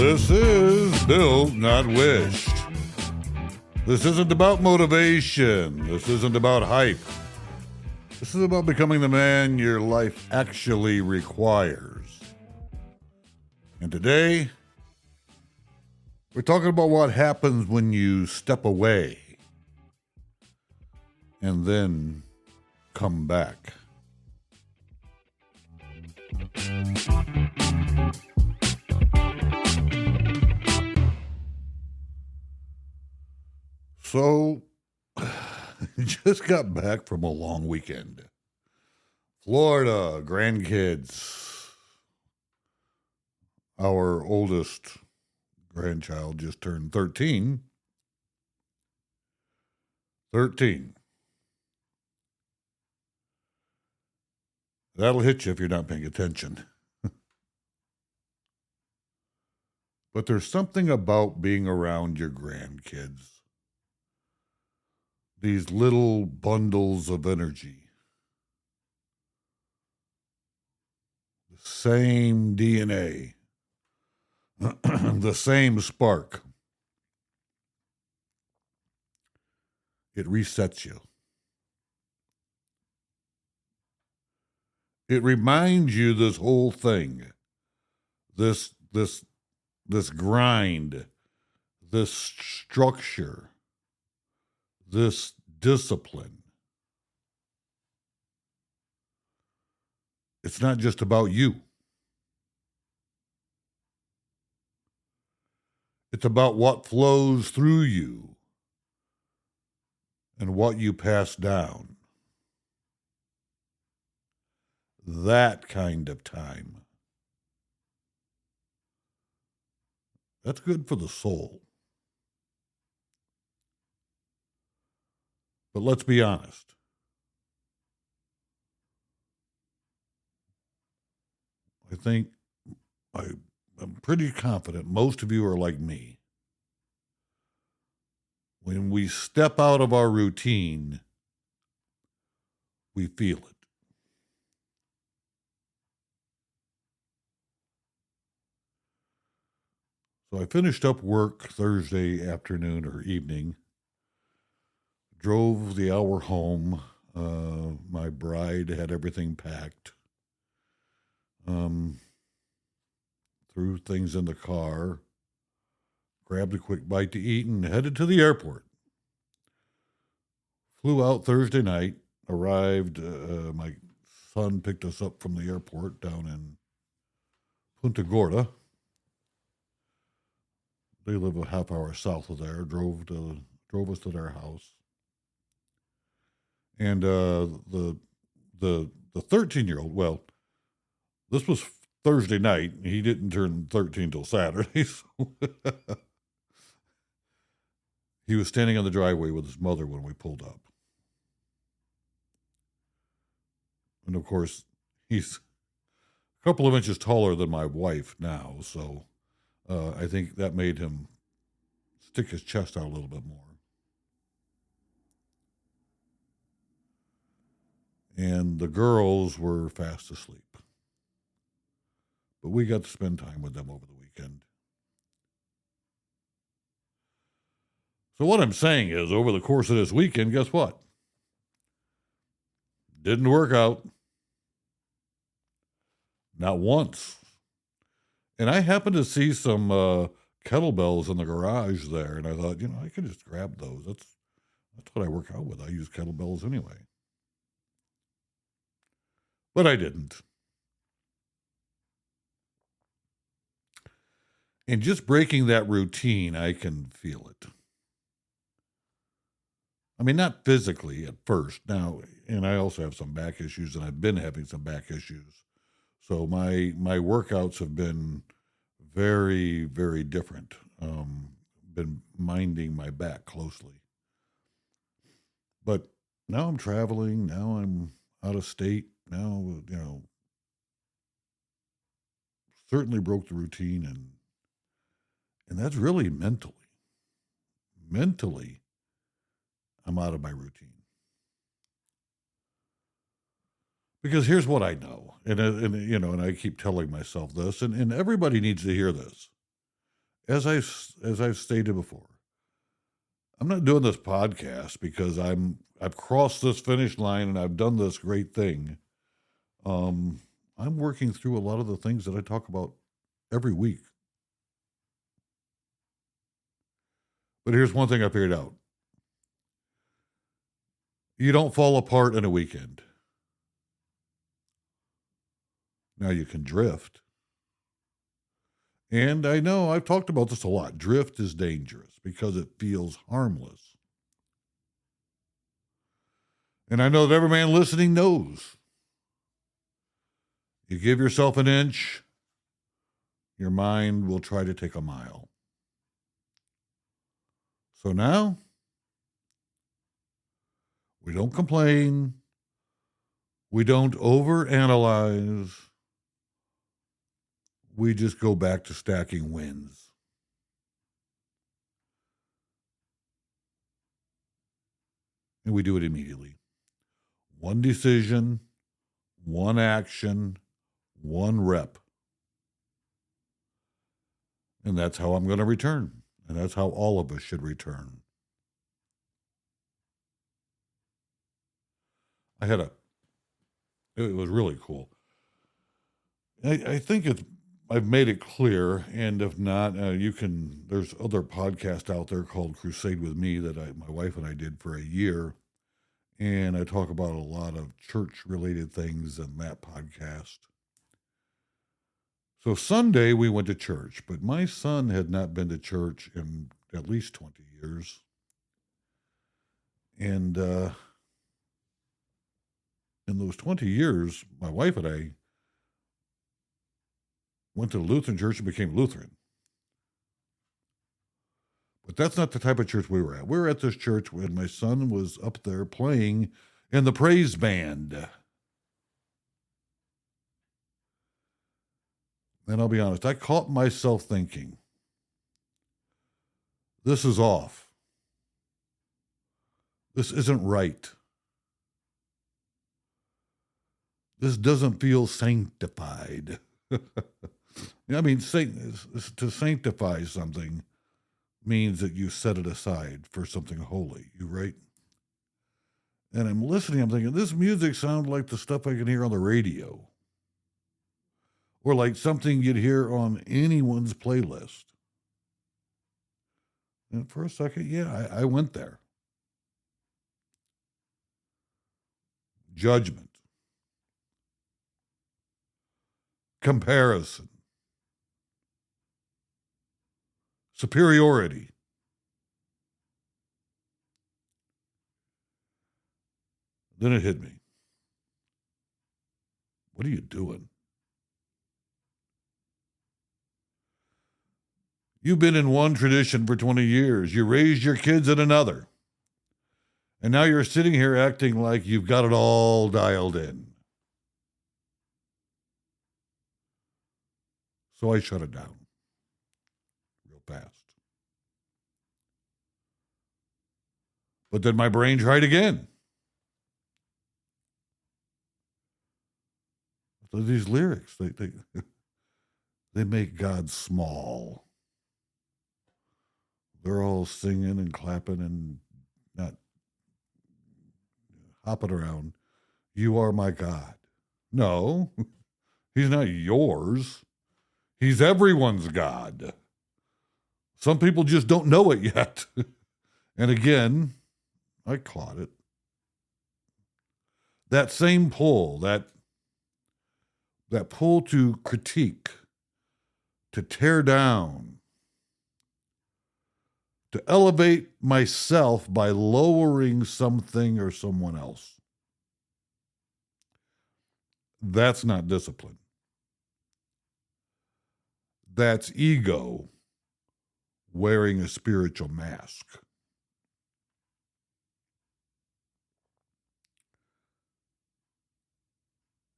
This is Built, Not Wished. This isn't about motivation. This isn't about hype. This is about becoming the man your life actually requires. And today, we're talking about what happens when you step away and then come back. So, just got back from a long weekend. Florida, grandkids. Our oldest grandchild just turned 13. 13. That'll hit you if you're not paying attention. But there's something about being around your grandkids. These little bundles of energy. The same DNA. The same spark. It resets you. It reminds you this whole thing. This grind. This structure. This discipline. It's not just about you. It's about what flows through you and what you pass down. That kind of time. That's good for the soul. But let's be honest. I'm pretty confident most of you are like me. When we step out of our routine, we feel it. So I finished up work Thursday afternoon or evening. Drove the hour home. My bride had everything packed. Threw things in the car. Grabbed a quick bite to eat and headed to the airport. Flew out Thursday night. Arrived. My son picked us up from the airport down in Punta Gorda. They live a half hour south of there. Drove us to their house. And the 13-year-old, well, this was Thursday night. He didn't turn 13 till Saturday. So he was standing on the driveway with his mother when we pulled up. And of course, he's a couple of inches taller than my wife now. So I think that made him stick his chest out a little bit more. And the girls were fast asleep. But we got to spend time with them over the weekend. So what I'm saying is, over the course of this weekend, guess what? Didn't work out. Not once. And I happened to see some kettlebells in the garage there, and I thought, I could just grab those. That's what I work out with. I use kettlebells anyway. But I didn't. And just breaking that routine, I can feel it. I mean, not physically at first. Now, and I also have some back issues, and I've been having some back issues. So my workouts have been very, very different. Been minding my back closely. But now I'm traveling. Now I'm out of state. Now, certainly broke the routine, and that's really mentally. Mentally, I'm out of my routine. Because here's what I know, and I keep telling myself this, and everybody needs to hear this. as I've stated before, I'm not doing this podcast because I've crossed this finish line and I've done this great thing. Um, I'm working through a lot of the things that I talk about every week. But here's one thing I figured out. You don't fall apart in a weekend. Now you can drift. And I know I've talked about this a lot. Drift is dangerous because it feels harmless. And I know that every man listening knows. You give yourself an inch, your mind will try to take a mile. So now, we don't complain. We don't overanalyze. We just go back to stacking wins. And we do it immediately. One decision, one action, one rep. And that's how I'm going to return. And that's how all of us should return. It was really cool. I think I've made it clear, and if not, there's other podcasts out there called Crusade with Me that my wife and I did for a year. And I talk about a lot of church-related things in that podcast. So Sunday we went to church, but my son had not been to church in at least 20 years. And in those 20 years, my wife and I went to the Lutheran church and became Lutheran. But that's not the type of church we were at. We were at this church when my son was up there playing in the praise band. And I'll be honest, I caught myself thinking, this is off. This isn't right. This doesn't feel sanctified. I mean, to sanctify something means that you set it aside for something holy, right? And I'm listening, I'm thinking, this music sounds like the stuff I can hear on the radio. Or like something you'd hear on anyone's playlist. And for a second, yeah, I went there. Judgment. Comparison. Superiority. Then it hit me. What are you doing? You've been in one tradition for 20 years. You raised your kids in another. And now you're sitting here acting like you've got it all dialed in. So I shut it down real fast. But then my brain tried again. So these lyrics, they make God small. They're all singing and clapping and not hopping around. You are my God. No, he's not yours. He's everyone's God. Some people just don't know it yet. And again, I caught it. That same pull, that pull to critique, to tear down, to elevate myself by lowering something or someone else. That's not discipline. That's ego wearing a spiritual mask.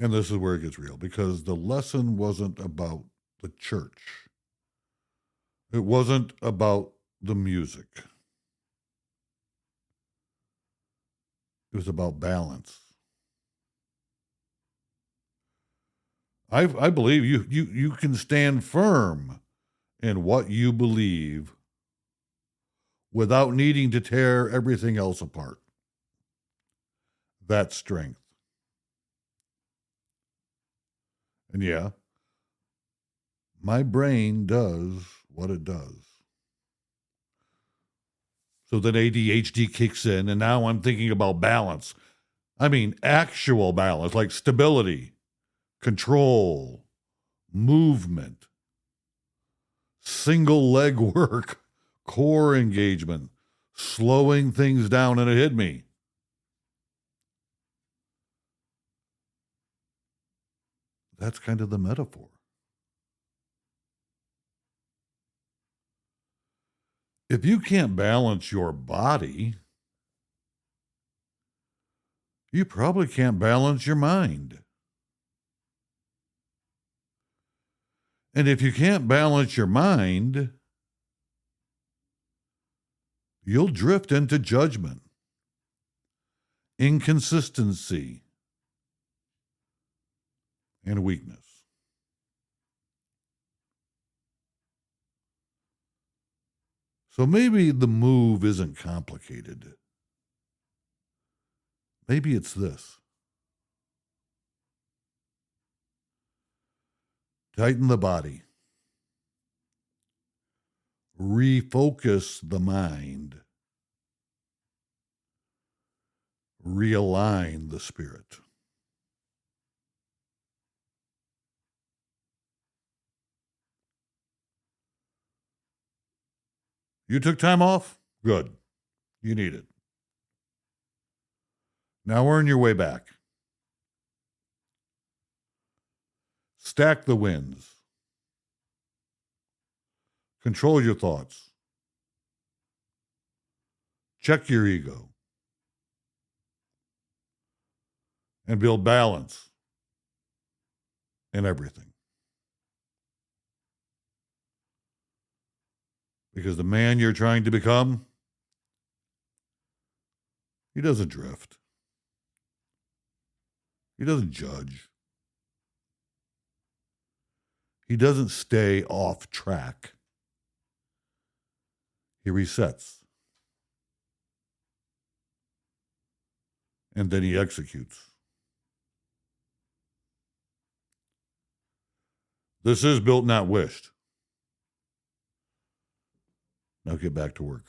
And this is where it gets real, because the lesson wasn't about the church. It wasn't about the music. It was about balance. I believe you can stand firm in what you believe without needing to tear everything else apart. That's strength. And yeah, my brain does what it does. So then ADHD kicks in, and now I'm thinking about balance. I mean, actual balance, like stability, control, movement, single leg work, core engagement, slowing things down, and it hit me. That's kind of the metaphor. If you can't balance your body, you probably can't balance your mind. And if you can't balance your mind, you'll drift into judgment, inconsistency, and weakness. So maybe the move isn't complicated. Maybe it's this: tighten the body, refocus the mind, realign the spirit. You took time off? Good. You need it. Now earn your way back. Stack the wins. Control your thoughts. Check your ego. And build balance in everything. Because the man you're trying to become, he doesn't drift. He doesn't judge. He doesn't stay off track. He resets. And then he executes. This is Built Not Wished. Now get back to work.